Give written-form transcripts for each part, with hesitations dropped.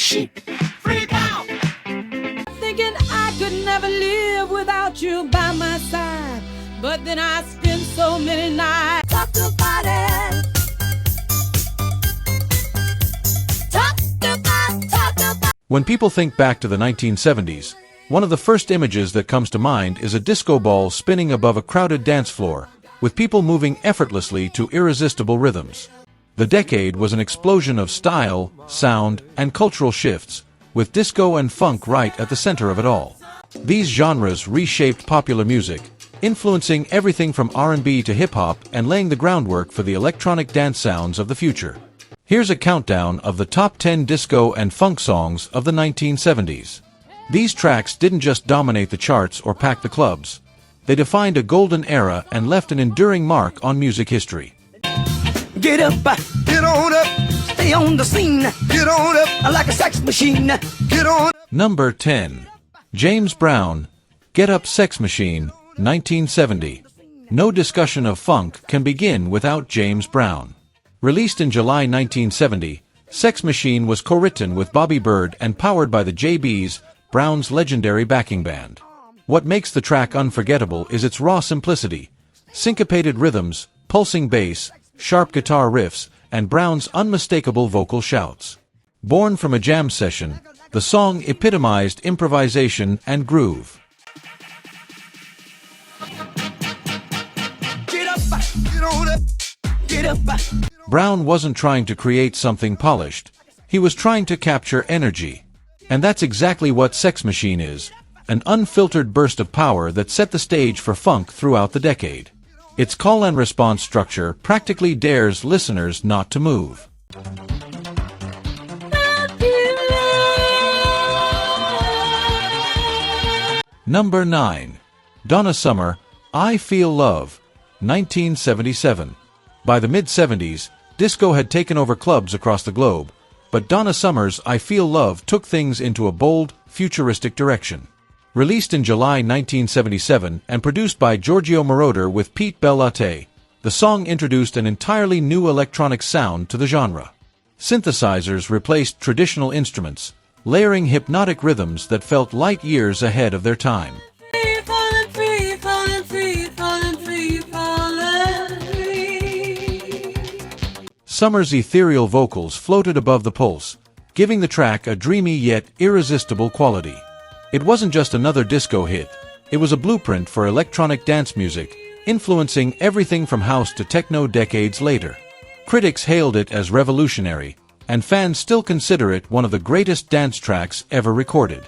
Chic. Freak out! Thinking I could never live without you by my side, but then I spent so many nights. Talk about it. Talk about. When people think back to the 1970s, one of the first images that comes to mind is a disco ball spinning above a crowded dance floor, with people moving effortlessly to irresistible rhythms. The decade was an explosion of style, sound, and cultural shifts, with disco and funk right at the center of it all. These genres reshaped popular music, influencing everything from R&B to hip-hop and laying the groundwork for the electronic dance sounds of the future. Here's a countdown of the top 10 disco and funk songs of the 1970s. These tracks didn't just dominate the charts or pack the clubs. They defined a golden era and left an enduring mark on music history. Get up, get on up, stay on the scene. Get on up, like a sex machine. Get on. Number 10. James Brown, Get Up Sex Machine, 1970. No discussion of funk can begin without James Brown. Released in July 1970, Sex Machine was co-written with Bobby Bird and powered by the JBs, Brown's legendary backing band. What makes the track unforgettable is its raw simplicity, syncopated rhythms, pulsing bass, sharp guitar riffs, and Brown's unmistakable vocal shouts. Born from a jam session, the song epitomized improvisation and groove. Get up, get on up, get up. Brown wasn't trying to create something polished. He was trying to capture energy. And that's exactly what Sex Machine is, an unfiltered burst of power that set the stage for funk throughout the decade. Its call and response structure practically dares listeners not to move. Number 9. Donna Summer, I Feel Love, 1977. By the mid-70s, disco had taken over clubs across the globe, but Donna Summer's I Feel Love took things into a bold, futuristic direction. Released in July 1977 and produced by Giorgio Moroder with Pete Bellotte, the song introduced an entirely new electronic sound to the genre. Synthesizers replaced traditional instruments, layering hypnotic rhythms that felt light years ahead of their time. Falling free, falling free, falling free, falling free. Summer's ethereal vocals floated above the pulse, giving the track a dreamy yet irresistible quality. It wasn't just another disco hit, it was a blueprint for electronic dance music, influencing everything from house to techno decades later. Critics hailed it as revolutionary, and fans still consider it one of the greatest dance tracks ever recorded.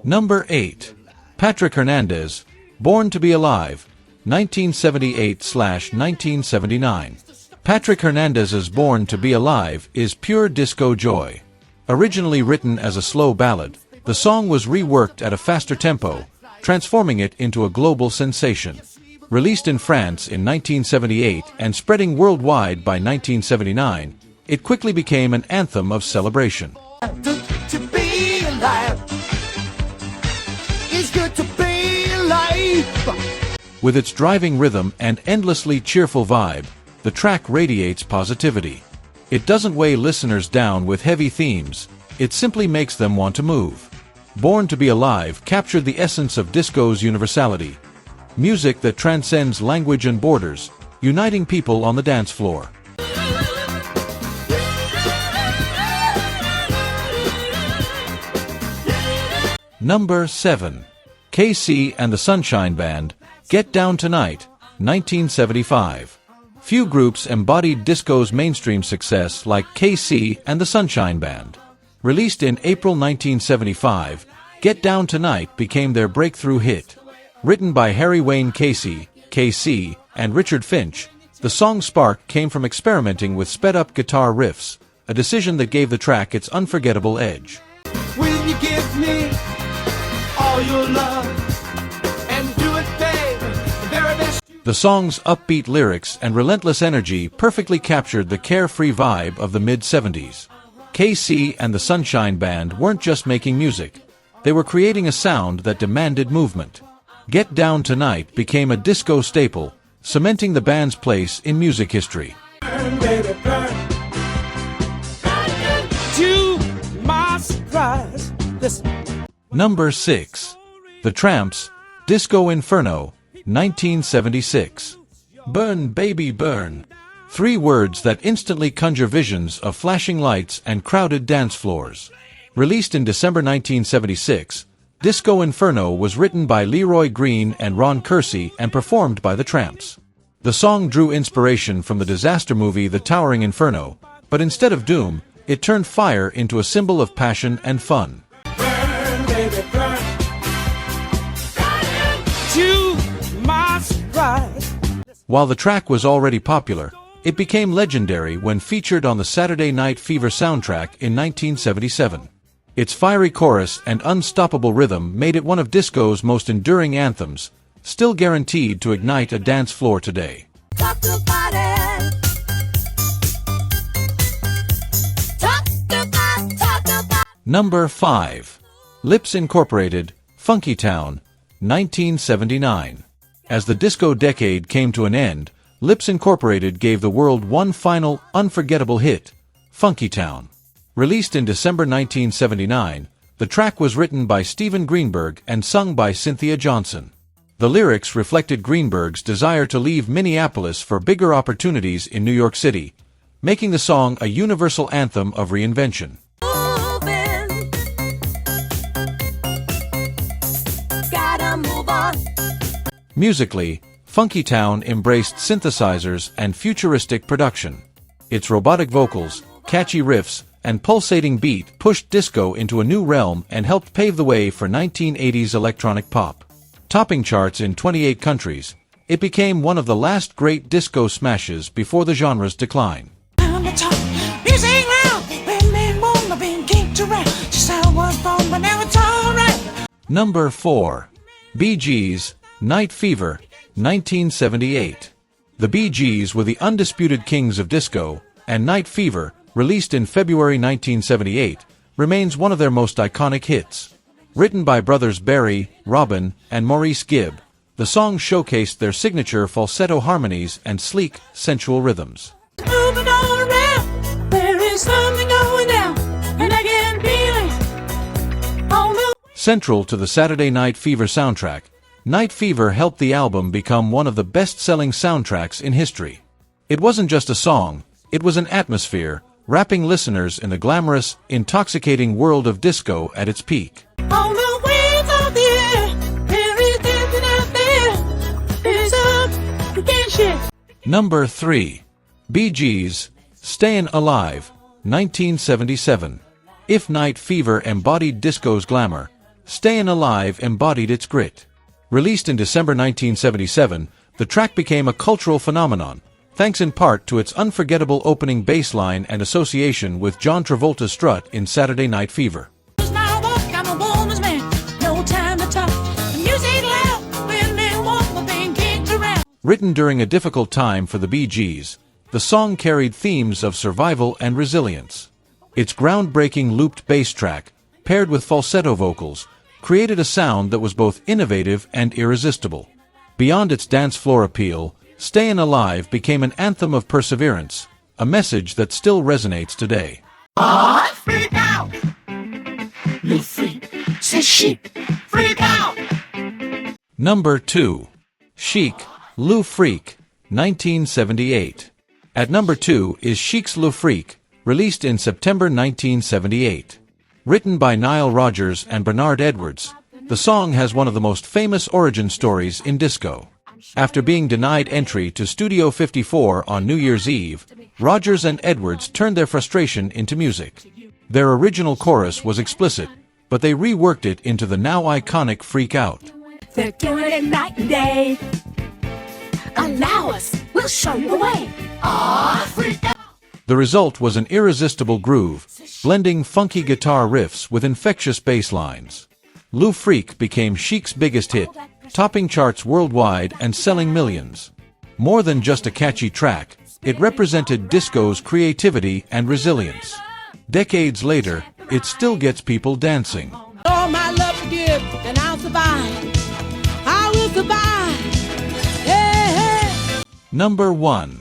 Number 8. Patrick Hernandez, Born to Be Alive, 1978/1979. Patrick Hernandez's Born to Be Alive is pure disco joy. Originally written as a slow ballad, the song was reworked at a faster tempo, transforming it into a global sensation. Released in France in 1978 and spreading worldwide by 1979, it quickly became an anthem of celebration. To be alive. It's good to be alive. With its driving rhythm and endlessly cheerful vibe, the track radiates positivity. It doesn't weigh listeners down with heavy themes, it simply makes them want to move. Born to Be Alive captured the essence of disco's universality. Music that transcends language and borders, uniting people on the dance floor. Number 7. KC and the Sunshine Band, Get Down Tonight, 1975. Few groups embodied disco's mainstream success like KC and the Sunshine Band. Released in April 1975, Get Down Tonight became their breakthrough hit. Written by Harry Wayne Casey, KC, and Richard Finch, the song's spark came from experimenting with sped-up guitar riffs, a decision that gave the track its unforgettable edge. Will you give me all your love and do it, babe, the very best? The song's upbeat lyrics and relentless energy perfectly captured the carefree vibe of the mid-70s. KC and the Sunshine Band weren't just making music, they were creating a sound that demanded movement. Get Down Tonight became a disco staple, cementing the band's place in music history. Burn, baby, burn. To my surprise, listen. Number 6. The Tramps, Disco Inferno, 1976. Burn, baby, burn. 3 words that instantly conjure visions of flashing lights and crowded dance floors. Released in December 1976, Disco Inferno was written by Leroy Green and Ron Kersey and performed by the Tramps. The song drew inspiration from the disaster movie The Towering Inferno, but instead of doom, it turned fire into a symbol of passion and fun. Burn, baby, burn. To my surprise. While the track was already popular, it became legendary when featured on the Saturday Night Fever soundtrack in 1977. Its fiery chorus and unstoppable rhythm made it one of disco's most enduring anthems, still guaranteed to ignite a dance floor today. Talk about it. Talk about. Number 5. Lips Incorporated, Funky Town, 1979. As the disco decade came to an end, Lips Incorporated gave the world one final, unforgettable hit, Funky Town. Released in December 1979, the track was written by Steven Greenberg and sung by Cynthia Johnson. The lyrics reflected Greenberg's desire to leave Minneapolis for bigger opportunities in New York City, making the song a universal anthem of reinvention. Moving. Gotta move on. Musically, Funky Town embraced synthesizers and futuristic production. Its robotic vocals, catchy riffs, and pulsating beat pushed disco into a new realm and helped pave the way for 1980s electronic pop. Topping charts in 28 countries, it became one of the last great disco smashes before the genre's decline. Number 4. Bee Gees, Night Fever, 1978. The Bee Gees were the undisputed kings of disco, and Night Fever, released in February 1978, remains one of their most iconic hits. Written by brothers Barry, Robin, and Maurice Gibb, the song showcased their signature falsetto harmonies and sleek, sensual rhythms. Moving all around. There is something going down, and I can feel it. Oh no. Central to the Saturday Night Fever soundtrack, Night Fever helped the album become one of the best-selling soundtracks in history. It wasn't just a song, it was an atmosphere, wrapping listeners in the glamorous, intoxicating world of disco at its peak. On the waves of the air, there is dancing out there. It is up, we can't shift. Number 3. Bee Gees, Stayin' Alive, 1977. If Night Fever embodied disco's glamour, Stayin' Alive embodied its grit. Released in December 1977, the track became a cultural phenomenon, thanks in part to its unforgettable opening bass line and association with John Travolta's strut in Saturday Night Fever. Written during a difficult time for the Bee Gees, the song carried themes of survival and resilience. Its groundbreaking looped bass track, paired with falsetto vocals, created a sound that was both innovative and irresistible. Beyond its dance floor appeal, Stayin' Alive became an anthem of perseverance, a message that still resonates today. Freak out! Little freak, say chic, freak out! Number 2. Chic, Lou Freak, 1978. At number 2 is Chic's Lou Freak, released in September 1978. Written by Nile Rodgers and Bernard Edwards, the song has one of the most famous origin stories in disco. After being denied entry to Studio 54 on New Year's Eve, Rodgers and Edwards turned their frustration into music. Their original chorus was explicit, but they reworked it into the now iconic Freak Out. They're doing it night and day. Allow us, we'll show you the way. Freak out! The result was an irresistible groove, blending funky guitar riffs with infectious bass lines. Lou Freak became Chic's biggest hit, topping charts worldwide and selling millions. More than just a catchy track, it represented disco's creativity and resilience. Decades later, it still gets people dancing. All my love to give, and I'll survive. I will survive. Hey, hey. Number 1.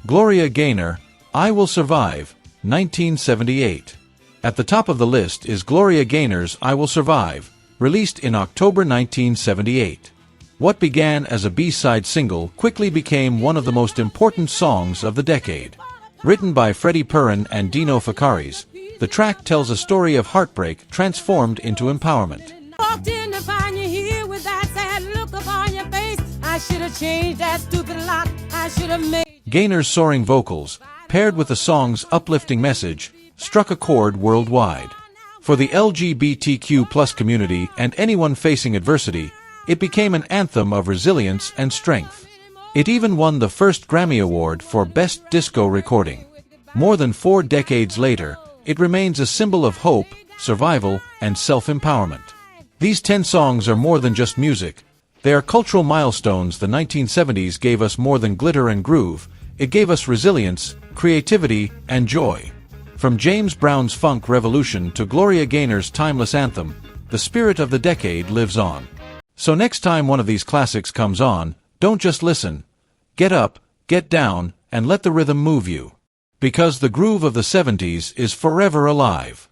Gloria Gaynor, I Will Survive, 1978. At the top of the list is Gloria Gaynor's I Will Survive, released in October 1978. What began as a B-side single quickly became one of the most important songs of the decade. Written by Freddie Perrin and Dino Fakaris, the track tells a story of heartbreak transformed into empowerment. Walked in to find you here with that sad look upon your face. I should have changed that stupid lock. I should have made. Gaynor's soaring vocals, paired with the song's uplifting message, struck a chord worldwide. For the LGBTQ+ community and anyone facing adversity, it became an anthem of resilience and strength. It even won the first Grammy Award for Best Disco Recording. More than 4 decades later, it remains a symbol of hope, survival, and self-empowerment. These 10 songs are more than just music. They are cultural milestones. The 1970s gave us more than glitter and groove. It gave us resilience, creativity, and joy. From James Brown's funk revolution to Gloria Gaynor's timeless anthem, the spirit of the decade lives on. So next time one of these classics comes on, don't just listen. Get up, get down, and let the rhythm move you. Because the groove of the 70s is forever alive.